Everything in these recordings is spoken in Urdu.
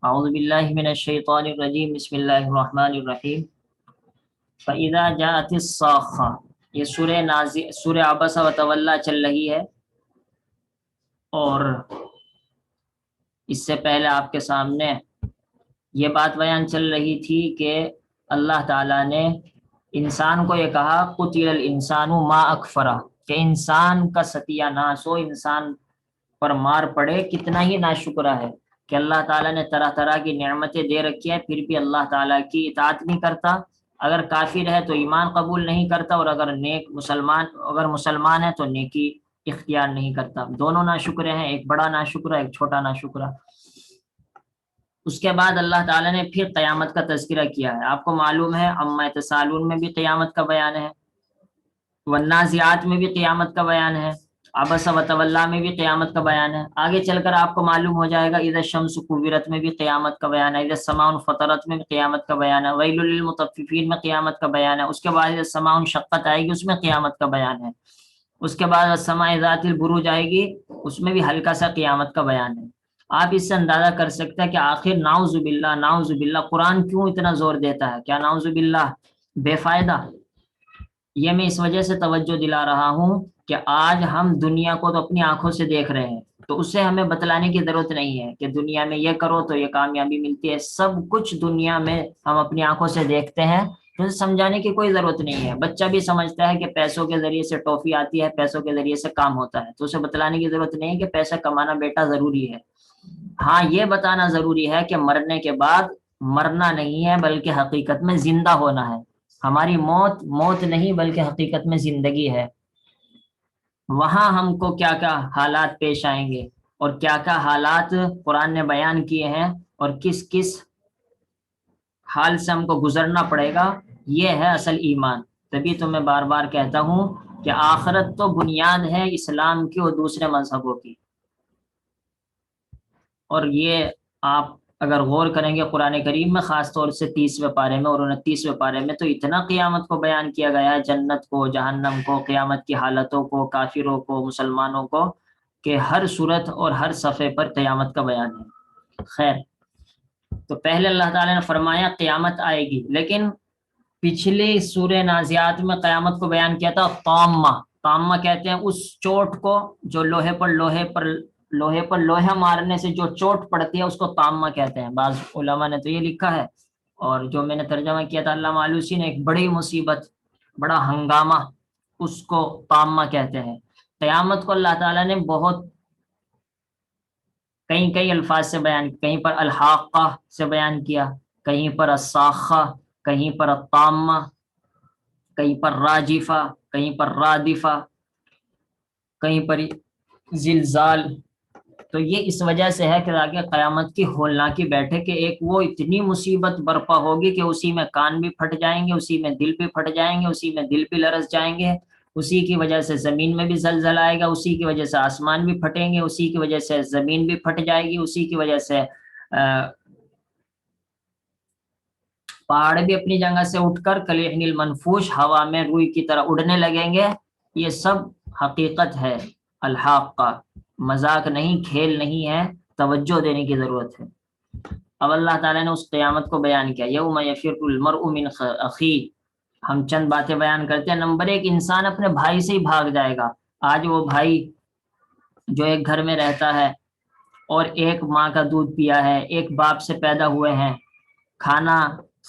اعوذ باللہ من الشیطان الرجیم بسم اللہ الرحمن الرحیم فَإِذَا جَاءَتِ الصَّاخَّةُ، یہ سورہ عبس و تولی چل رہی ہے، اور اس سے پہلے آپ کے سامنے یہ بات بیان چل رہی تھی کہ اللہ تعالیٰ نے انسان کو یہ کہا قُتِلَ الْإِنسَانُ مَا أَكْفَرَهُ، کہ انسان کا ستیہ ناش ہو، انسان پر مار پڑے، کتنا ہی ناشکرا ہے کہ اللہ تعالیٰ نے طرح طرح کی نعمتیں دے رکھی ہے، پھر بھی اللہ تعالیٰ کی اطاعت نہیں کرتا۔ اگر کافر ہے تو ایمان قبول نہیں کرتا، اور اگر مسلمان ہے تو نیکی اختیار نہیں کرتا۔ دونوں ناشکرے ہیں، ایک بڑا ناشکرا، ایک چھوٹا ناشکرا۔ اس کے بعد اللہ تعالیٰ نے پھر قیامت کا تذکرہ کیا ہے۔ آپ کو معلوم ہے عما یتساءلون میں بھی قیامت کا بیان ہے، والنازعات میں بھی قیامت کا بیان ہے، عبس و تولی میں بھی قیامت کا بیان ہے۔ آگے چل کر آپ کو معلوم ہو جائے گا اذا الشمس کورت میں بھی قیامت کا بیان ہے، اذا السماء انفطرت میں بھی قیامت کا بیان ہے، ویل للمطففین میں قیامت کا بیان ہے۔ اس کے بعد اذا السماء انشقت آئے گی، اس میں قیامت کا بیان ہے۔ اس کے بعد السماء ذات البروج آئے گی، اس میں بھی ہلکا سا قیامت کا بیان ہے۔ آپ اس سے اندازہ کر سکتے ہیں کہ آخر نعوذ باللہ قرآن کیوں اتنا زور دیتا ہے؟ کیا نعوذ باللہ بے فائدہ؟ یہ میں اس وجہ سے توجہ دلا رہا ہوں کہ آج ہم دنیا کو تو اپنی آنکھوں سے دیکھ رہے ہیں، تو اسے ہمیں بتلانے کی ضرورت نہیں ہے کہ دنیا میں یہ کرو تو یہ کامیابی ملتی ہے۔ سب کچھ دنیا میں ہم اپنی آنکھوں سے دیکھتے ہیں، تو اسے سمجھانے کی کوئی ضرورت نہیں ہے۔ بچہ بھی سمجھتا ہے کہ پیسوں کے ذریعے سے ٹافی آتی ہے، پیسوں کے ذریعے سے کام ہوتا ہے، تو اسے بتلانے کی ضرورت نہیں ہے کہ پیسہ کمانا بیٹا ضروری ہے۔ ہاں، یہ بتانا ضروری ہے کہ مرنے کے بعد مرنا نہیں ہے بلکہ حقیقت میں زندہ ہونا ہے۔ ہماری موت نہیں بلکہ حقیقت میں زندگی ہے۔ وہاں ہم کو کیا کیا حالات پیش آئیں گے اور کیا کیا حالات قرآن نے بیان کیے ہیں اور کس کس حال سے ہم کو گزرنا پڑے گا، یہ ہے اصل ایمان۔ تبھی تو میں بار بار کہتا ہوں کہ آخرت تو بنیاد ہے اسلام کی اور دوسرے مذہبوں کی۔ اور یہ آپ اگر غور کریں گے قرآن کریم میں، خاص طور سے 30ویں پارے میں اور 29ویں پارے میں، تو اتنا قیامت کو بیان کیا گیا ہے، جنت کو، جہنم کو، قیامت کی حالتوں کو، کافروں کو، مسلمانوں کو، کہ ہر صورت اور ہر صفحے پر قیامت کا بیان ہے۔ خیر، تو پہلے اللہ تعالیٰ نے فرمایا قیامت آئے گی، لیکن پچھلی سورہ نازعات میں قیامت کو بیان کیا تھا طامہ کہتے ہیں اس چوٹ کو جو لوہے پر لوہے مارنے سے جو چوٹ پڑتی ہے، اس کو طامہ کہتے ہیں۔ بعض علماء نے تو یہ لکھا ہے، اور جو میں نے ترجمہ کیا تھا علامہ آلوسی نے، ایک بڑی مصیبت، بڑا ہنگامہ، اس کو طامہ کہتے ہیں۔ قیامت کو اللہ تعالیٰ نے بہت کئی الفاظ سے بیان، کہیں پر الحاقہ سے بیان کیا، کہیں پر الصاخہ، کہیں پر الطامہ، کہیں پر راجفہ، کہیں پر رادفہ، کہیں پر زلزال۔ تو یہ اس وجہ سے ہے کہ آگے قیامت کی ہولناکی بیٹھے کہ ایک وہ اتنی مصیبت برپا ہوگی کہ اسی میں کان بھی پھٹ جائیں گے، اسی میں دل بھی پھٹ جائیں گے، اسی میں دل بھی لرز جائیں گے، اسی کی وجہ سے زمین میں بھی زلزلہ آئے گا، اسی کی وجہ سے آسمان بھی پھٹیں گے، اسی کی وجہ سے زمین بھی پھٹ جائے گی، اسی کی وجہ سے پہاڑ بھی اپنی جگہ سے اٹھ کر کلیحن المنفوش ہوا میں روئی کی طرح اڑنے لگیں گے۔ یہ سب حقیقت ہے، الحاقہ، مذاق نہیں، کھیل نہیں ہے، توجہ دینے کی ضرورت ہے۔ اب اللہ تعالیٰ نے اس قیامت کو بیان کیا، یوم یفر المرء من اخیہ۔ ہم چند باتیں بیان کرتے ہیں۔ نمبر 1، انسان اپنے بھائی سے ہی بھاگ جائے گا۔ آج وہ بھائی جو ایک گھر میں رہتا ہے اور ایک ماں کا دودھ پیا ہے، ایک باپ سے پیدا ہوئے ہیں، کھانا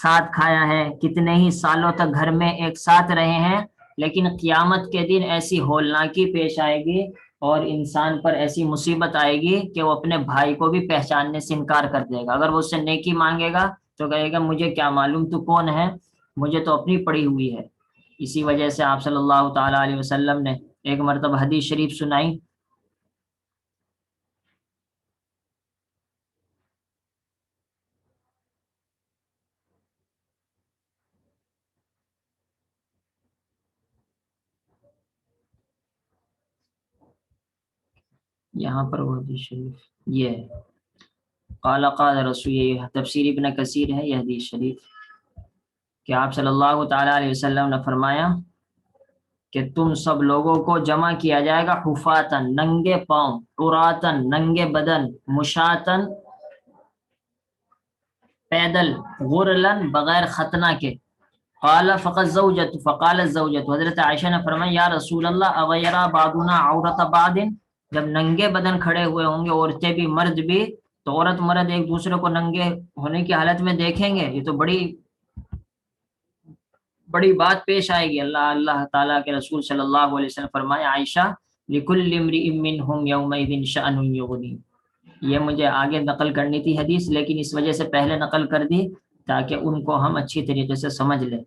ساتھ کھایا ہے، کتنے ہی سالوں تک گھر میں ایک ساتھ رہے ہیں، لیکن قیامت کے دن ایسی ہولناکی پیش آئے گی اور انسان پر ایسی مصیبت آئے گی کہ وہ اپنے بھائی کو بھی پہچاننے سے انکار کر دے گا۔ اگر وہ اس سے نیکی مانگے گا تو کہے گا مجھے کیا معلوم تو کون ہے، مجھے تو اپنی پڑی ہوئی ہے۔ اسی وجہ سے آپ صلی اللہ تعالی علیہ وسلم نے ایک مرتبہ حدیث شریف سنائی، یہاں پر وہ حدیث شریف یہ ہے، قال قال رسول، یہ تفسیر ابن کثیر ہے یہ حدیث شریف، کہ آپ صلی اللہ تعالی علیہ وسلم نے فرمایا کہ تم سب لوگوں کو جمع کیا جائے گا حفاتن، ننگے پاؤں، عراتن، ننگے بدن، مشاتن، پیدل، غرلن بغیر ختنہ کے. قال فقط زوجت فقالت زوجت، حضرت عائشہ نے فرمایا یا رسول اللہ اغیرا بعضنا عورت بعض، جب ننگے بدن کھڑے ہوئے ہوں گے عورتیں بھی مرد بھی، تو عورت مرد ایک دوسرے کو ننگے ہونے کی حالت میں دیکھیں گے، یہ تو بڑی بات پیش آئے گی. اللہ تعالیٰ کے رسول صلی اللہ علیہ وسلم فرمایا عائشہ لکل امرئ منہم یومئذ شأن یغنی. یہ مجھے آگے نقل کرنی تھی حدیث، لیکن اس وجہ سے پہلے نقل کر دی تاکہ ان کو ہم اچھی طریقے سے سمجھ لیں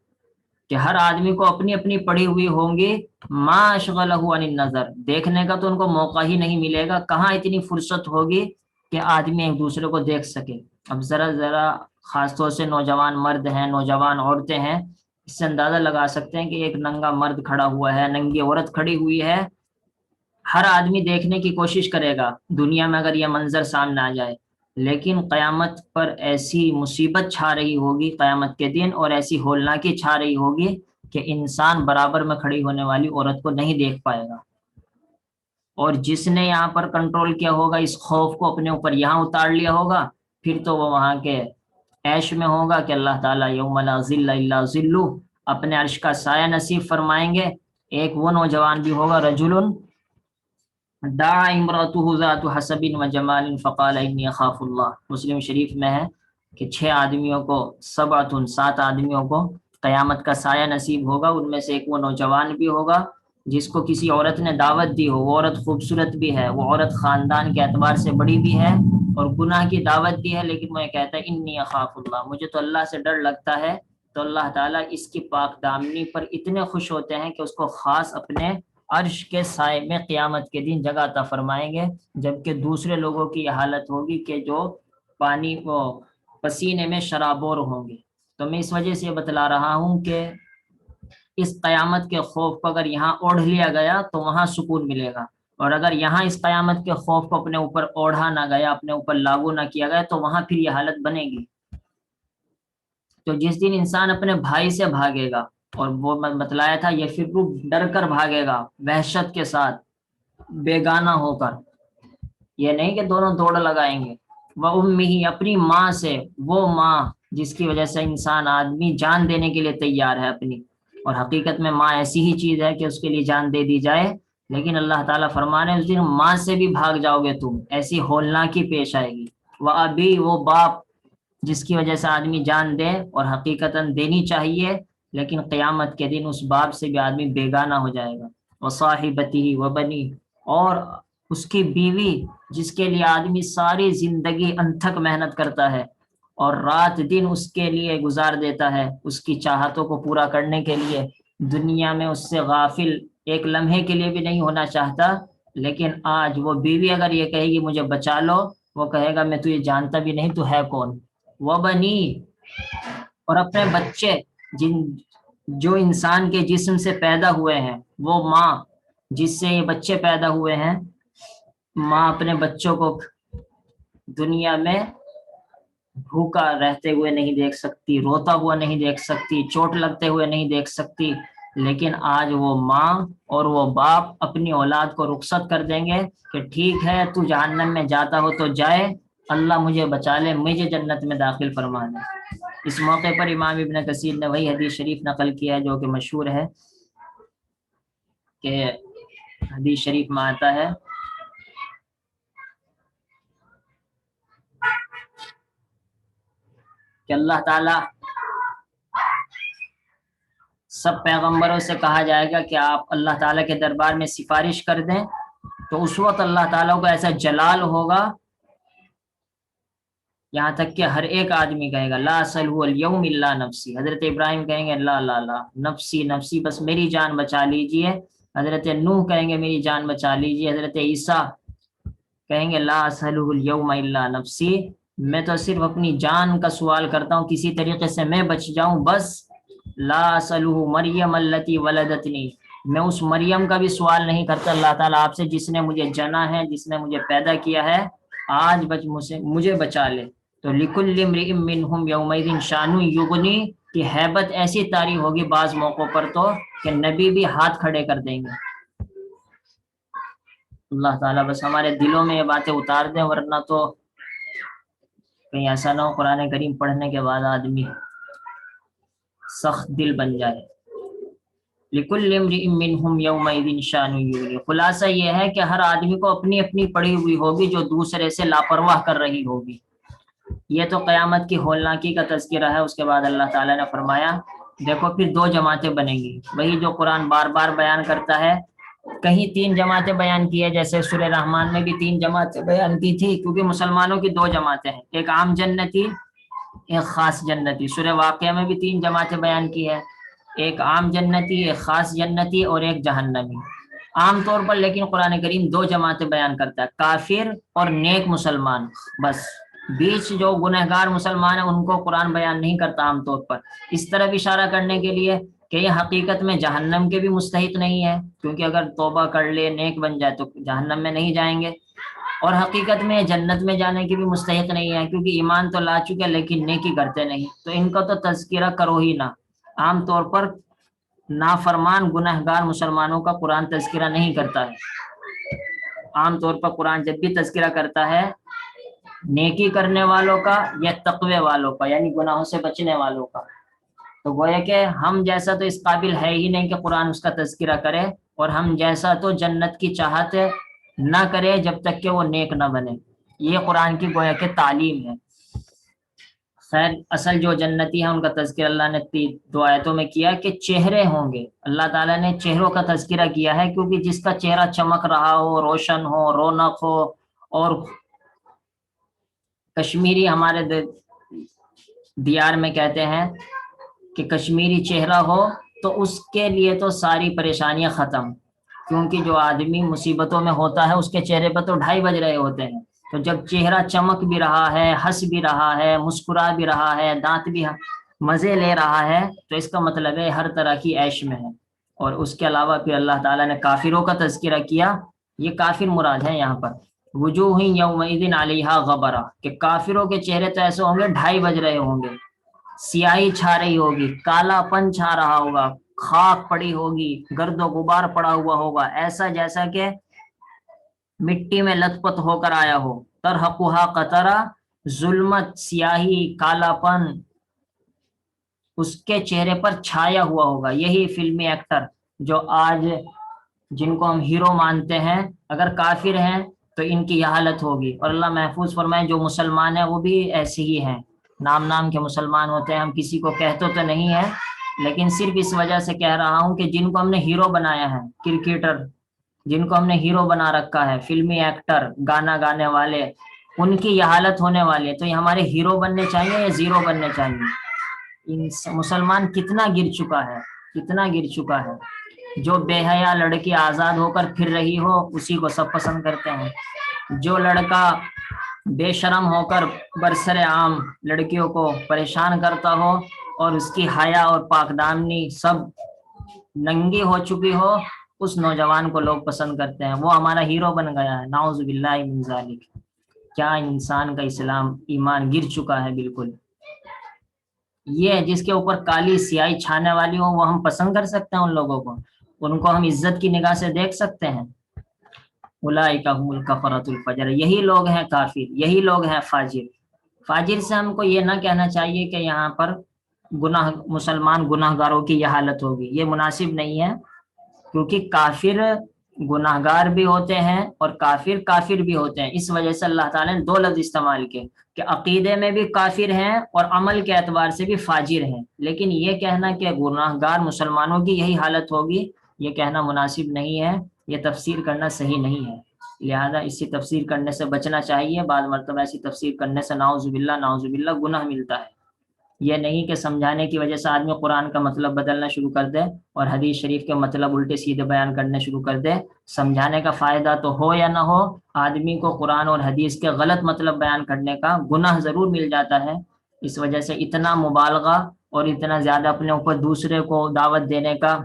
کہ ہر آدمی کو اپنی اپنی پڑی ہوئی ہوں گی. ما اشغلہ عن النظر، دیکھنے کا تو ان کو موقع ہی نہیں ملے گا، کہاں اتنی فرصت ہوگی کہ آدمی ایک دوسرے کو دیکھ سکے. اب ذرا خاص طور سے نوجوان مرد ہیں، نوجوان عورتیں ہیں، اس سے اندازہ لگا سکتے ہیں کہ ایک ننگا مرد کھڑا ہوا ہے، ننگی عورت کھڑی ہوئی ہے، ہر آدمی دیکھنے کی کوشش کرے گا دنیا میں اگر یہ منظر سامنے آ جائے. لیکن قیامت پر ایسی مصیبت چھا رہی ہوگی قیامت کے دن، اور ایسی ہولناکی چھا رہی ہوگی کہ انسان برابر میں کھڑی ہونے والی عورت کو نہیں دیکھ پائے گا. اور جس نے یہاں پر کنٹرول کیا ہوگا، اس خوف کو اپنے اوپر یہاں اتار لیا ہوگا، پھر تو وہ وہاں کے عیش میں ہوگا کہ اللہ تعالیٰ یوم لا ظل الا ظلہ اپنے عرش کا سایہ نصیب فرمائیں گے. ایک وہ نوجوان بھی ہوگا رجل دعا امرأته ذات حسب وجمال فقال انی اخاف اللہ. مسلم شریف میں ہے کہ 6 آدمیوں کو، 7 آدمیوں کو قیامت کا سایہ نصیب ہوگا. ان میں سے ایک وہ نوجوان بھی ہوگا جس کو کسی عورت نے دعوت دی ہو، وہ عورت خوبصورت بھی ہے، وہ عورت خاندان کے اعتبار سے بڑی بھی ہے اور گناہ کی دعوت دی ہے، لیکن وہ کہتا ہے انی اخاف اللہ، مجھے تو اللہ سے ڈر لگتا ہے. تو اللہ تعالیٰ اس کی پاک دامنی پر اتنے خوش ہوتے ہیں کہ اس کو خاص اپنے عرش کے سائے میں قیامت کے دن جگہ عطا فرمائیں گے، جبکہ دوسرے لوگوں کی یہ حالت ہوگی کہ جو پانی کو پسینے میں شرابور ہوں گے. تو میں اس وجہ سے یہ بتلا رہا ہوں کہ اس قیامت کے خوف کو اگر یہاں اوڑھ لیا گیا تو وہاں سکون ملے گا، اور اگر یہاں اس قیامت کے خوف کو اپنے اوپر اوڑھا نہ گیا، اپنے اوپر لاگو نہ کیا گیا، تو وہاں پھر یہ حالت بنے گی. تو جس دن انسان اپنے بھائی سے بھاگے گا، اور وہ بتلایا تھا یہ پھر ڈر کر بھاگے گا، وحشت کے ساتھ، بیگانہ ہو کر، یہ نہیں کہ دونوں دوڑ لگائیں گے. وہ امی، اپنی ماں سے، وہ ماں جس کی وجہ سے انسان آدمی جان دینے کے لیے تیار ہے اپنی، اور حقیقت میں ماں ایسی ہی چیز ہے کہ اس کے لیے جان دے دی جائے، لیکن اللہ تعالیٰ فرمانے اس دن ماں سے بھی بھاگ جاؤ گے تم، ایسی ہولناکی پیش آئے گی. وہ ابھی، وہ باپ جس کی وجہ سے آدمی جان دے اور حقیقتاً دینی چاہیے، لیکن قیامت کے دن اس باپ سے بھی آدمی بیگانہ ہو جائے گا. وصاحبتہ وبنی، اور اس کی بیوی جس کے لیے آدمی ساری زندگی انتھک محنت کرتا ہے اور رات دن اس کے لیے گزار دیتا ہے، اس کی چاہتوں کو پورا کرنے کے لیے، دنیا میں اس سے غافل ایک لمحے کے لیے بھی نہیں ہونا چاہتا، لیکن آج وہ بیوی اگر یہ کہے گی مجھے بچا لو، وہ کہے گا میں تجھے جانتا بھی نہیں، تو ہے کون. وبنی، اور اپنے بچے جو انسان کے جسم سے پیدا ہوئے ہیں، وہ ماں جس سے یہ بچے پیدا ہوئے ہیں، ماں اپنے بچوں کو دنیا میں بھوکا رہتے ہوئے نہیں دیکھ سکتی، روتا ہوا نہیں دیکھ سکتی، چوٹ لگتے ہوئے نہیں دیکھ سکتی، لیکن آج وہ ماں اور وہ باپ اپنی اولاد کو رخصت کر دیں گے کہ ٹھیک ہے تو جہنم میں جاتا ہو تو جائے، اللہ مجھے بچا لے، مجھے جنت میں داخل فرما دے. اس موقع پر امام ابن کثیر نے وہی حدیث شریف نقل کیا ہے جو کہ مشہور ہے، کہ حدیث شریف میں آتا ہے کہ اللہ تعالیٰ سب پیغمبروں سے کہا جائے گا کہ آپ اللہ تعالیٰ کے دربار میں سفارش کر دیں، تو اس وقت اللہ تعالیٰ کو ایسا جلال ہوگا، یہاں تک کہ ہر ایک آدمی کہے گا لا اسألہ اليوم الا نفسی. حضرت ابراہیم کہیں گے لا لا لا نفسی نفسی، بس میری جان بچا لیجئے. حضرت نوح کہیں گے میری جان بچا لیجئے. حضرت عیسیٰ کہیں گے لا اسألہ اليوم الا نفسی، میں تو صرف اپنی جان کا سوال کرتا ہوں، کسی طریقے سے میں بچ جاؤں بس. لا اسألہ مریم التی ولدتنی، میں اس مریم کا بھی سوال نہیں کرتا اللہ تعالیٰ آپ سے جس نے مجھے جنا ہے، جس نے مجھے پیدا کیا ہے، آج مجھے بچا لے. تو لکل امرئ منہم یومئذ شأن یغنی کی ہیبت ایسی طاری ہوگی بعض موقعوں پر تو کہ نبی بھی ہاتھ کھڑے کر دیں گے. اللہ تعالیٰ بس ہمارے دلوں میں یہ باتیں اتار دیں، ورنہ تو کہیں ایسا نہ ہو قرآن کریم پڑھنے کے بعد آدمی سخت دل بن جائے. لِكُلِّ امْرِئٍ مِّنْهُمْ يَوْمَئِذٍ شَأْنٌ يُغْنِيهِ. خلاصہ یہ ہے کہ ہر آدمی کو اپنی اپنی پڑی ہوئی ہوگی جو دوسرے سے لاپرواہ کر رہی ہوگی. یہ تو قیامت کی ہولناکی کا تذکرہ ہے. اس کے بعد اللہ تعالیٰ نے فرمایا دیکھو پھر دو جماعتیں بنیں گی. وہی جو قرآن بار بار بیان کرتا ہے. کہیں تین جماعتیں بیان کی ہے، جیسے سورہ رحمان میں بھی تین جماعتیں بیان کی تھی، کیونکہ مسلمانوں کی دو جماعتیں ہیں، ایک عام جنتی ایک خاص جنتی. سورہ واقعہ میں بھی تین جماعتیں بیان کی ہے، ایک عام جنتی، ایک خاص جنتی اور ایک جہنمی. عام طور پر لیکن قرآن کریم دو جماعتیں بیان کرتا ہے، کافر اور نیک مسلمان. بس بیچ جو گنہگار مسلمان ہیں ان کو قرآن بیان نہیں کرتا عام طور پر، اس طرف اشارہ کرنے کے لیے کہ یہ حقیقت میں جہنم کے بھی مستحق نہیں ہے، کیونکہ اگر توبہ کر لے نیک بن جائے تو جہنم میں نہیں جائیں گے، اور حقیقت میں جنت میں جانے کی بھی مستحق نہیں ہے، کیونکہ ایمان تو لا چکے لیکن نیکی کرتے نہیں. تو ان کا تو تذکرہ کرو ہی نہ. عام طور پر نافرمان گنہگار مسلمانوں کا قرآن تذکرہ نہیں کرتا ہے. عام طور پر قرآن جب بھی تذکرہ کرتا ہے نیکی کرنے والوں کا یا تقوی والوں کا، یعنی گناہوں سے بچنے والوں کا. تو گویا کہ ہم جیسا تو اس قابل ہے ہی نہیں کہ قرآن اس کا تذکرہ کرے، اور ہم جیسا تو جنت کی چاہت نہ کرے جب تک کہ وہ نیک نہ بنے. یہ قرآن کی گویا کہ تعلیم ہے. خیر اصل جو جنتی ہیں ان کا تذکرہ اللہ نے دو آیتوں میں کیا کہ چہرے ہوں گے. اللہ تعالیٰ نے چہروں کا تذکرہ کیا ہے، کیونکہ جس کا چہرہ چمک رہا ہو، روشن ہو، رونق ہو، اور کشمیری ہمارے دیار میں کہتے ہیں کہ کشمیری چہرہ ہو تو اس کے لیے تو ساری پریشانیاں ختم. کیونکہ جو آدمی مصیبتوں میں ہوتا ہے اس کے چہرے پر تو 2:30 بج رہے ہوتے ہیں. تو جب چہرہ چمک بھی رہا ہے، ہنس بھی رہا ہے، مسکرا بھی رہا ہے، دانت بھی مزے لے رہا ہے، تو اس کا مطلب ہے ہر طرح کی عیش میں ہے. اور اس کے علاوہ پھر اللہ تعالیٰ نے کافروں کا تذکرہ کیا. یہ کافر مراد ہے یہاں پر. وجوہ یومئذ علیہا غبرہ، کہ کافروں کے چہرے تو ایسے ہوں گے 2:30 بج رہے ہوں گے، سیاہی چھا رہی ہوگی، کالا پن چھا رہا ہوگا، خاک پڑی ہوگی، گرد و غبار پڑا ہوا ہوگا، ایسا جیسا کہ مٹی میں لت پت ہو کر آیا ہو. ترحقھا قطرہ، ظلمت، سیاہی، کالا پن اس کے چہرے پر چھایا ہوا ہوگا. یہی فلمی ایکٹر جو آج جن کو ہم ہیرو مانتے ہیں اگر کافر ہیں تو ان کی یہ حالت ہوگی. اور اللہ محفوظ فرمائے جو مسلمان ہیں وہ بھی ایسے ہی ہیں، نام کے مسلمان ہوتے ہیں. ہم کسی کو کہتے تو نہیں ہے، لیکن صرف اس وجہ سے کہہ رہا ہوں کہ جن کو ہم نے ہیرو بنایا ہے، کرکٹر جن کو ہم نے ہیرو بنا رکھا ہے، فلمی ایکٹر، گانا گانے والے، ان کی یہ حالت ہونے والی ہے. تو یہ ہمارے ہیرو بننے چاہیے یا زیرو بننے چاہیے؟ مسلمان کتنا گر چکا ہے، کتنا گر چکا ہے. جو بے حیا لڑکی آزاد ہو کر پھر رہی ہو اسی کو سب پسند کرتے ہیں. جو لڑکا بے شرم ہو کر برسر عام لڑکیوں کو پریشان کرتا ہو اور اس کی حیا اور پاک دامنی سب ننگی ہو چکی ہو، اس نوجوان کو لوگ پسند کرتے ہیں. وہ ہمارا ہیرو بن گیا ہے. نعوذ باللہ من ذالک. کیا انسان کا اسلام ایمان گر چکا ہے بالکل. یہ جس کے اوپر کالی سیاہی چھانے والی ہو وہ ہم پسند کر سکتے ہیں، ان لوگوں کو، ان کو ہم عزت کی نگاہ سے دیکھ سکتے ہیں. اولئک هم الکفرۃ الفجر، یہی لوگ ہیں کافر، یہی لوگ ہیں فاجر. فاجر سے ہم کو یہ نہ کہنا چاہیے کہ یہاں پر مسلمان گناہ گاروں کی یہ حالت ہوگی، یہ مناسب نہیں ہے. کیونکہ کافر گناہ گار بھی ہوتے ہیں اور کافر بھی ہوتے ہیں. اس وجہ سے اللہ تعالیٰ نے 2 لفظ استعمال کیے کہ عقیدے میں بھی کافر ہیں اور عمل کے اعتبار سے بھی فاجر ہیں. لیکن یہ کہنا کہ گناہ گار مسلمانوں کی یہی حالت ہوگی، یہ کہنا مناسب نہیں ہے، یہ تفسیر کرنا صحیح نہیں ہے. لہذا اسی تفسیر کرنے سے بچنا چاہیے. بعض مرتبہ ایسی تفسیر کرنے سے نعوذ باللہ گناہ ملتا ہے. یہ نہیں کہ سمجھانے کی وجہ سے آدمی قرآن کا مطلب بدلنا شروع کر دے اور حدیث شریف کے مطلب الٹے سیدھے بیان کرنے شروع کر دے. سمجھانے کا فائدہ تو ہو یا نہ ہو، آدمی کو قرآن اور حدیث کے غلط مطلب بیان کرنے کا گناہ ضرور مل جاتا ہے. اس وجہ سے اتنا مبالغہ اور اتنا زیادہ اپنے اوپر دوسرے کو دعوت دینے کا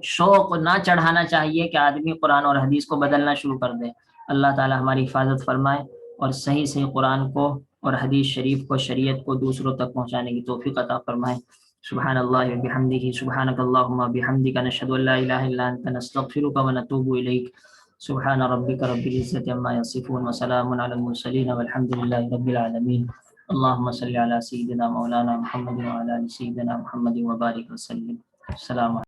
شوق نہ چڑھانا چاہیے کہ آدمی قرآن اور حدیث کو بدلنا شروع کر دے. اللہ تعالی ہماری حفاظت فرمائے اور صحیح قرآن کو اور حدیث شریف کو، شریعت کو دوسروں تک پہنچانے کی توفیق عطا فرمائے. سبحان اللہ وبحمدہ، سبحانک اللہم وبحمدک، نشہد ان لا الہ الا انت، نستغفرک ونتوب الیک. سبحان ربک رب العزة عما یصفون وسلام علی المرسلین والحمد للہ رب العالمین. اللهم صل علی سیدنا مولانا محمد وعلی آل سیدنا محمد وبارک وسلم. السلام علیکم.